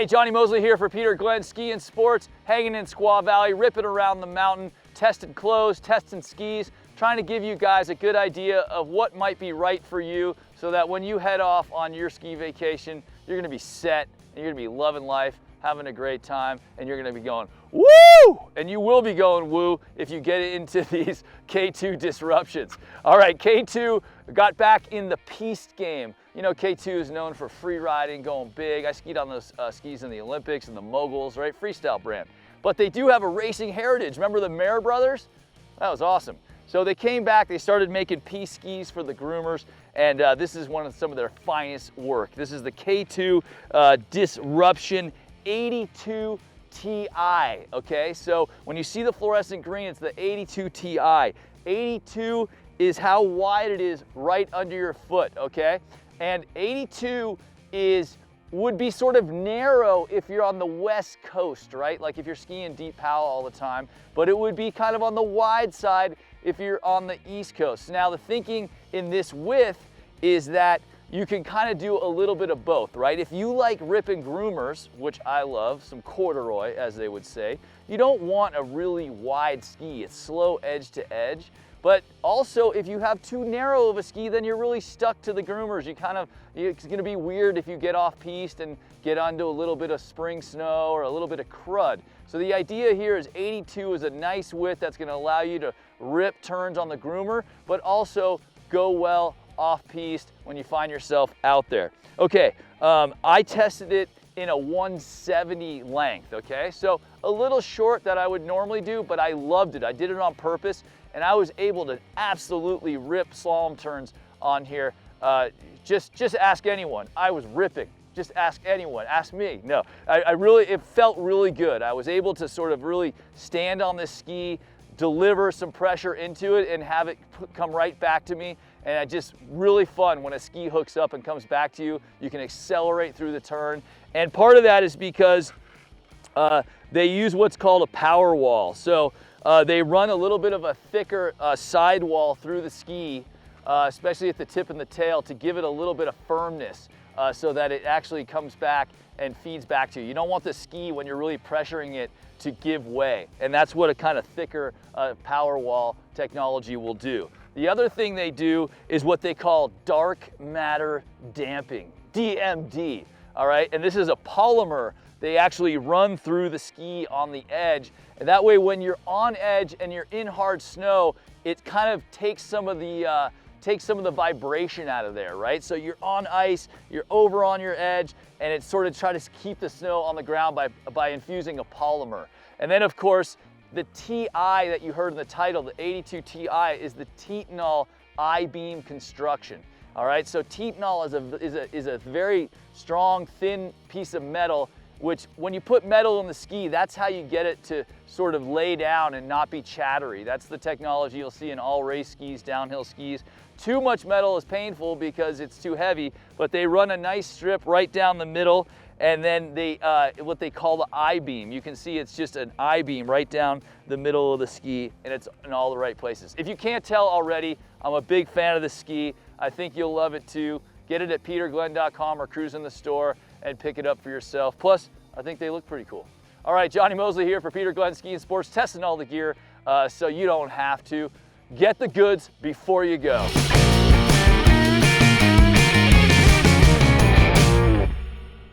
Hey, Johnny Mosley here for Peter Glenn Ski and Sports, hanging in Squaw Valley, ripping around the mountain, testing clothes, testing skis, trying to give you guys a good idea of what might be right for you so that when you head off on your ski vacation, you're gonna be set, and you're gonna be loving life, having a great time, and you're gonna be going, woo! And you will be going woo if you get into these K2 disruptions. All right, K2 got back in the piste game. You know, K2 is known for free riding, going big. I skied on those skis in the Olympics and the moguls, right? Freestyle brand. But they do have a racing heritage. Remember the Mayer brothers? That was awesome. So they came back, they started making piste skis for the groomers, and this is some of their finest work. This is the K2 Disruption 82 Ti, okay? So when you see the fluorescent green, it's the 82 Ti. 82 is how wide it is right under your foot, okay? And 82 would be sort of narrow if you're on the West Coast, right? Like if you're skiing Deep Powell all the time, but it would be kind of on the wide side if you're on the East Coast. Now the thinking in this width is that you can kind of do a little bit of both, right? If you like ripping groomers, which I love, some corduroy as they would say, you don't want a really wide ski. It's slow edge to edge. But also, if you have too narrow of a ski, then you're really stuck to the groomers. It's gonna be weird if you get off piste and get onto a little bit of spring snow or a little bit of crud. So the idea here is 82 is a nice width that's gonna allow you to rip turns on the groomer, but also go well off piste when you find yourself out there. Okay, I tested it in a 170 length, okay? So a little short that I would normally do, but I loved it. I did it on purpose, and I was able to absolutely rip slalom turns on here. Just ask anyone. I was ripping. Just ask anyone. Ask me. No, it felt really good. I was able to sort of really stand on this ski, deliver some pressure into it, and have it come right back to me. And it's just really fun when a ski hooks up and comes back to you. You can accelerate through the turn. And part of that is because they use what's called a power wall. So they run a little bit of a thicker sidewall through the ski, especially at the tip and the tail, to give it a little bit of firmness so that it actually comes back and feeds back to you. You don't want the ski, when you're really pressuring it, to give way. And that's what a kind of thicker power wall technology will do. The other thing they do is what they call dark matter damping, DMD, all right? And this is a polymer they actually run through the ski on the edge. And that way, when you're on edge and you're in hard snow, it kind of takes some of the vibration out of there, right? So you're on ice, you're over on your edge, and it's sort of try to keep the snow on the ground by infusing a polymer. And then of course, the TI that you heard in the title, the 82 Ti, is the Titanol I-beam construction. All right, so Titanol is a very strong, thin piece of metal, which when you put metal in the ski, that's how you get it to sort of lay down and not be chattery. That's the technology you'll see in all race skis, downhill skis. Too much metal is painful because it's too heavy, but they run a nice strip right down the middle, and then what they call the I-beam. You can see it's just an I-beam right down the middle of the ski, and it's in all the right places. If you can't tell already, I'm a big fan of the ski. I think you'll love it too. Get it at peterglenn.com or cruise in the store and pick it up for yourself. Plus, I think they look pretty cool. All right, Johnny Mosley here for Peter Glenn Ski and Sports, testing all the gear so you don't have to. Get the goods before you go.